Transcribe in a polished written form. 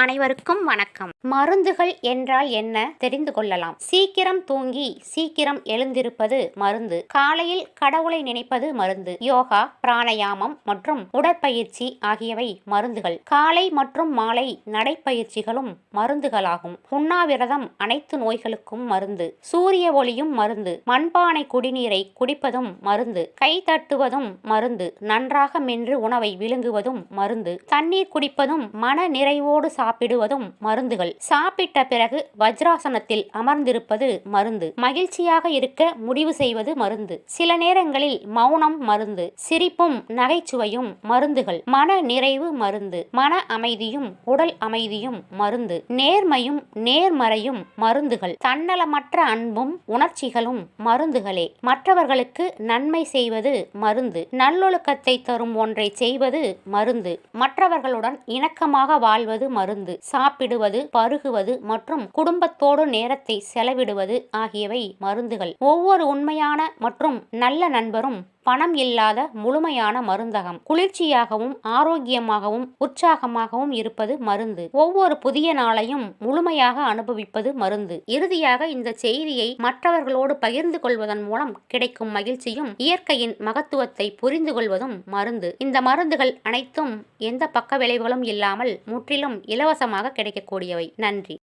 அனைவருக்கும் வணக்கம். மருந்துகள் என்றால் என்ன தெரிந்து கொள்ளலாம். சீக்கிரம் தூங்கி சீக்கிரம் எழுந்திருப்பது மருந்து. காலையில் கடவுளை நினைப்பது மருந்து. யோகா, பிராணாயாமம் மற்றும் உடற்பயிற்சி ஆகியவை மருந்துகள். காலை மற்றும் மாலை நடைப்பயிற்சிகளும் மருந்துகளாகும். உண்ணாவிரதம் அனைத்து நோய்களுக்கும் மருந்து. சூரிய ஒளியும் மருந்து. மண்பானை குடிநீரை குடிப்பதும் மருந்து. கை தட்டுவதும் மருந்து. நன்றாக மென்று உணவை விழுங்குவதும் மருந்து. தண்ணீர் குடிப்பதும் மன நிறைவோடு சாப்பிடுவதும் மருந்துகள். சாப்பிட்ட பிறகு வஜ்ராசனத்தில் அமர்ந்திருப்பது மருந்து. மகிழ்ச்சியாக இருக்க முடிவு செய்வது மருந்து. சில நேரங்களில் மௌனம் மருந்து. சிரிப்பும் நகைச்சுவையும் மருந்துகள். மன நிறைவு மருந்து. மன அமைதியும் உடல் அமைதியும் மருந்து. நேர்மையும் நேர்மறையும் மருந்துகள். தன்னலமற்ற அன்பும் உணர்ச்சிகளும் மருந்துகளே. மற்றவர்களுக்கு நன்மை செய்வது மருந்து. நல்லொழுக்கத்தை தரும் ஒன்றை செய்வது மருந்து. மற்றவர்களுடன் இணக்கமாக வாழ்வது மருந்து. சாப்பிடுவது, பருகுவது மற்றும் குடும்பத்தோடு நேரத்தை செலவிடுவது ஆகியவை மருந்துகள். ஒவ்வொரு உண்மையான மற்றும் நல்ல நண்பரும் பணம் இல்லாத முழுமையான மருந்தகம். குளிர்ச்சியாகவும் ஆரோக்கியமாகவும் உற்சாகமாகவும் இருப்பது மருந்து. ஒவ்வொரு புதிய நாளையும் முழுமையாக அனுபவிப்பது மருந்து. இறுதியாக இந்த செய்தியை மற்றவர்களோடு பகிர்ந்து கொள்வதன் மூலம் கிடைக்கும் மகிழ்ச்சியும் இயற்கையின் மகத்துவத்தை புரிந்து கொள்வதும் மருந்து. இந்த மருந்துகள் அனைத்தும் எந்த பக்க விளைவுகளும் இல்லாமல் முற்றிலும் இலவசமாக கிடைக்கக்கூடியவை. நன்றி.